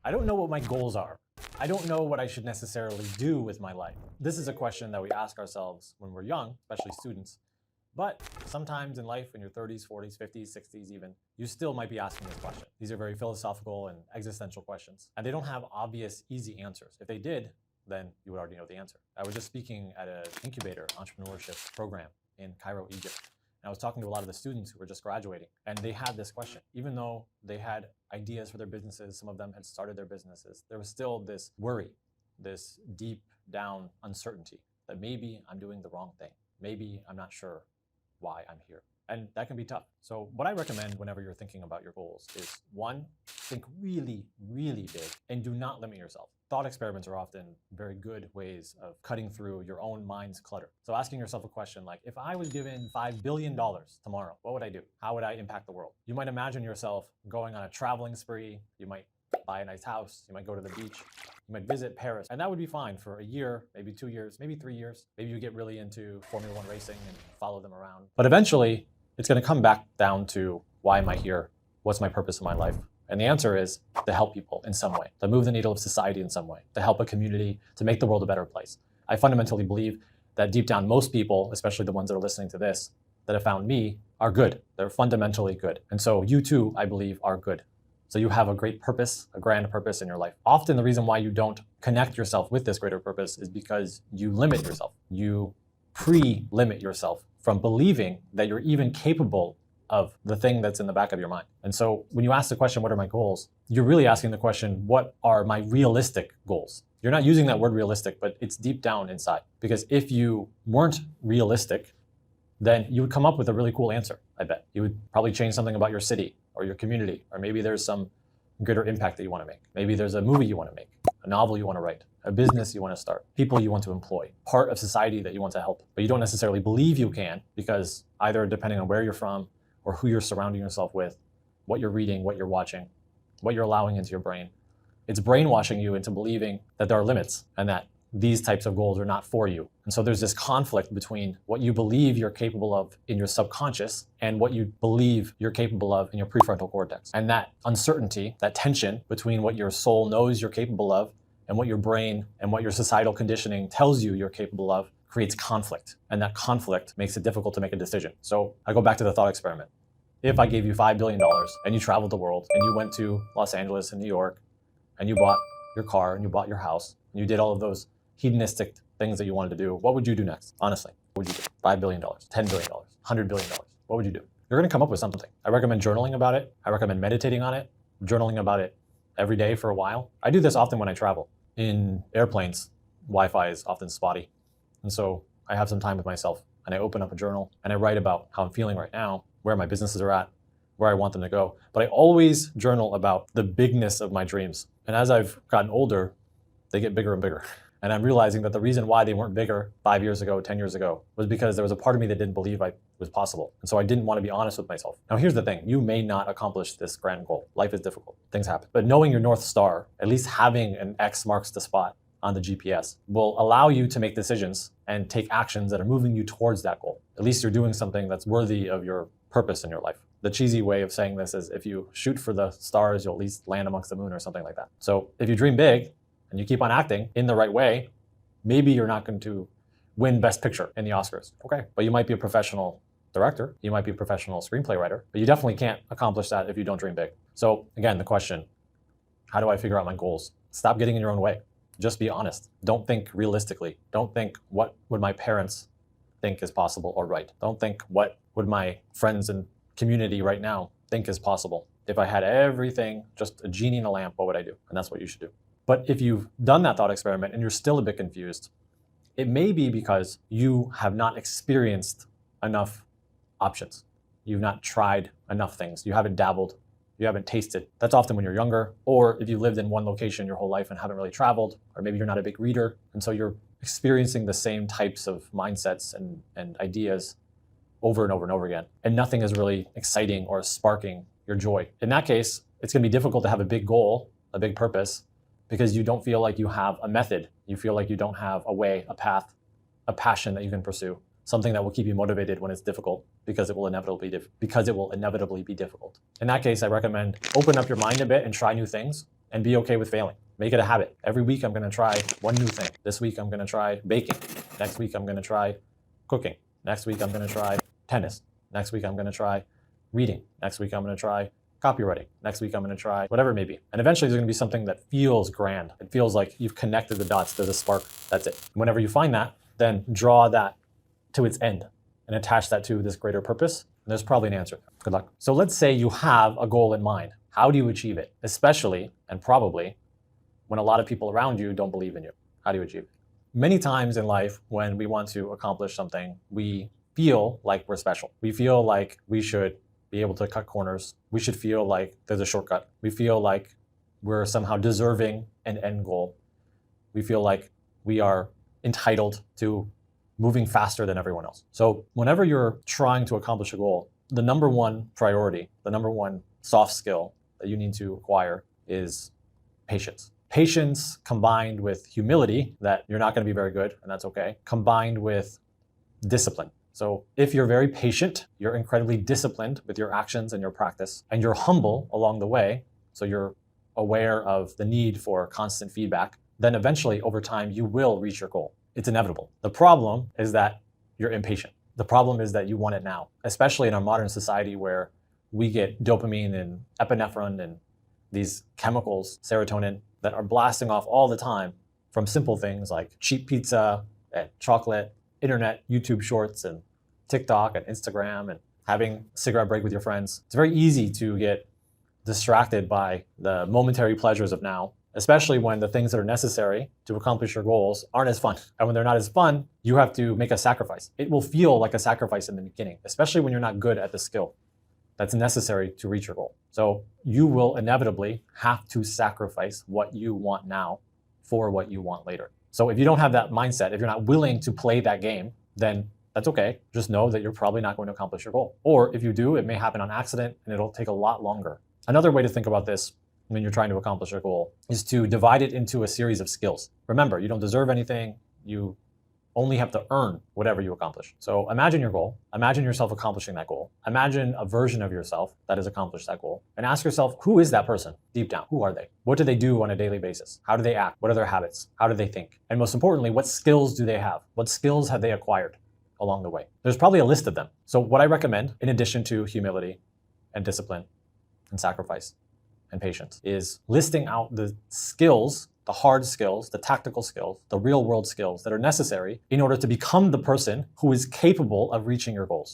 I don't know what my goals are. I don't know what I should necessarily do with my life. This is a question that we ask ourselves when we're young, especially students. But sometimes in life, in your 30s, 40s, 50s, 60s even, you still might be asking this question. These are very philosophical and existential questions, and they don't have obvious, easy answers. If they did, then you would already know the answer. I was just speaking at an incubator entrepreneurship program in Cairo, Egypt. And I was talking to a lot of the students who were just graduating, and they had this question. Even though they had ideas for their businesses, some of them had started their businesses, there was still this worry, this deep down uncertainty that maybe I'm doing the wrong thing. Maybe I'm not sure why I'm here. And that can be tough. So what I recommend whenever you're thinking about your goals is, one, think really, really big and do not limit yourself. Thought experiments are often very good ways of cutting through your own mind's clutter. So asking yourself a question like, if I was given $5 billion tomorrow, what would I do? How would I impact the world? You might imagine yourself going on a traveling spree. You might buy a nice house. You might go to the beach. You might visit Paris. And that would be fine for a year, maybe 2 years, maybe 3 years. Maybe you get really into Formula One racing and follow them around. But eventually, it's going to come back down to, why am I here? What's my purpose in my life? And the answer is to help people in some way, to move the needle of society in some way, to help a community, to make the world a better place. I fundamentally believe that deep down, most people, especially the ones that are listening to this, that have found me, are good. They're fundamentally good. And so you too, I believe, are good. So you have a great purpose, a grand purpose in your life. Often the reason why you don't connect yourself with this greater purpose is because you limit yourself. You pre-limit yourself from believing that you're even capable of the thing that's in the back of your mind. And so when you ask the question, what are my goals? You're really asking the question, what are my realistic goals? You're not using that word realistic, but it's deep down inside. Because if you weren't realistic, then you would come up with a really cool answer, I bet. You would probably change something about your city or your community, or maybe there's some greater impact that you want to make. Maybe there's a movie you want to make, a novel you want to write, a business you want to start, people you want to employ, part of society that you want to help. But you don't necessarily believe you can, because either depending on where you're from or who you're surrounding yourself with, what you're reading, what you're watching, what you're allowing into your brain, it's brainwashing you into believing that there are limits and that these types of goals are not for you. And so there's this conflict between what you believe you're capable of in your subconscious and what you believe you're capable of in your prefrontal cortex. And that uncertainty, that tension between what your soul knows you're capable of and what your brain and what your societal conditioning tells you you're capable of, creates conflict. And that conflict makes it difficult to make a decision. So I go back to the thought experiment. If I gave you $5 billion and you traveled the world and you went to Los Angeles and New York and you bought your car and you bought your house and you did all of those hedonistic things that you wanted to do, what would you do next? Honestly, what would you do? $5 billion, $10 billion, $100 billion. What would you do? You're going to come up with something. I recommend journaling about it. I recommend meditating on it, journaling about it every day for a while. I do this often when I travel. In airplanes, Wi-Fi is often spotty. And so I have some time with myself and I open up a journal and I write about how I'm feeling right now, where my businesses are at, where I want them to go. But I always journal about the bigness of my dreams. And as I've gotten older, they get bigger and bigger. And I'm realizing that the reason why they weren't bigger 5 years ago, 10 years ago, was because there was a part of me that didn't believe it was possible. And so I didn't want to be honest with myself. Now, here's the thing. You may not accomplish this grand goal. Life is difficult. Things happen. But knowing your North Star, at least having an X marks the spot on the GPS, will allow you to make decisions and take actions that are moving you towards that goal. At least you're doing something that's worthy of your purpose in your life. The cheesy way of saying this is, if you shoot for the stars, you'll at least land amongst the moon or something like that. So if you dream big, and you keep on acting in the right way, maybe you're not going to win Best Picture in the Oscars. Okay, but you might be a professional director, you might be a professional screenplay writer, but you definitely can't accomplish that if you don't dream big. So again, the question, how do I figure out my goals? Stop getting in your own way. Just be honest. Don't think realistically. Don't think, what would my parents think is possible or right? Don't think, what would my friends and community right now think is possible? If I had everything, just a genie in a lamp, what would I do? And that's what you should do. But if you've done that thought experiment and you're still a bit confused, it may be because you have not experienced enough options. You've not tried enough things. You haven't dabbled. You haven't tasted. That's often when you're younger, or if you lived in one location your whole life and haven't really traveled, or maybe you're not a big reader, and so you're experiencing the same types of mindsets and ideas over and over and over again, and nothing is really exciting or sparking your joy. In that case, it's going to be difficult to have a big goal, a big purpose, because you don't feel like you have a method. You feel like you don't have a way, a path, a passion that you can pursue, something that will keep you motivated when it's difficult, because it will inevitably be difficult. In that case, I recommend open up your mind a bit and try new things. and be okay with failing. Make it a habit. Every week I'm going to try one new thing. This week I'm going to try baking. Next week I'm going to try cooking. Next week I'm going to try tennis. Next week I'm going to try reading. Next week I'm going to try copywriting. Next week I'm going to try whatever it may be. And eventually there's going to be something that feels grand. It feels like you've connected the dots. There's a spark. That's it. Whenever you find that, then draw that to its end and attach that to this greater purpose. And there's probably an answer. Good luck. So let's say you have a goal in mind. How do you achieve it? Especially and probably when a lot of people around you don't believe in you. How do you achieve it? Many times in life, when we want to accomplish something, we feel like we're special. We feel like we should be able to cut corners. We should feel like there's a shortcut. We feel like we're somehow deserving an end goal. We feel like we are entitled to moving faster than everyone else. So whenever you're trying to accomplish a goal, the number one priority, the number one soft skill that you need to acquire is patience. Patience combined with humility, that you're not going to be very good, and that's okay, combined with discipline. So if you're very patient, you're incredibly disciplined with your actions and your practice, and you're humble along the way, so you're aware of the need for constant feedback, then eventually over time you will reach your goal. It's inevitable. The problem is that you're impatient. The problem is that you want it now, especially in our modern society where we get dopamine and epinephrine and these chemicals, serotonin, that are blasting off all the time from simple things like cheap pizza and chocolate, internet, YouTube shorts, and TikTok and Instagram, and having a cigarette break with your friends. It's very easy to get distracted by the momentary pleasures of now, especially when the things that are necessary to accomplish your goals aren't as fun. And when they're not as fun, you have to make a sacrifice. It will feel like a sacrifice in the beginning, especially when you're not good at the skill that's necessary to reach your goal. So you will inevitably have to sacrifice what you want now for what you want later. So if you don't have that mindset, if you're not willing to play that game, then that's okay. Just know that you're probably not going to accomplish your goal. Or if you do, it may happen on accident and it'll take a lot longer. Another way to think about this when you're trying to accomplish a goal is to divide it into a series of skills. Remember, you don't deserve anything. You only have to earn whatever you accomplish. So imagine your goal. Imagine yourself accomplishing that goal. Imagine a version of yourself that has accomplished that goal. And ask yourself, who is that person deep down? Who are they? What do they do on a daily basis? How do they act? What are their habits? How do they think? And most importantly, what skills do they have? What skills have they acquired along the way? There's probably a list of them. So what I recommend, in addition to humility and discipline and sacrifice and patience, is listing out the skills, the hard skills, the tactical skills, the real world skills that are necessary in order to become the person who is capable of reaching your goals.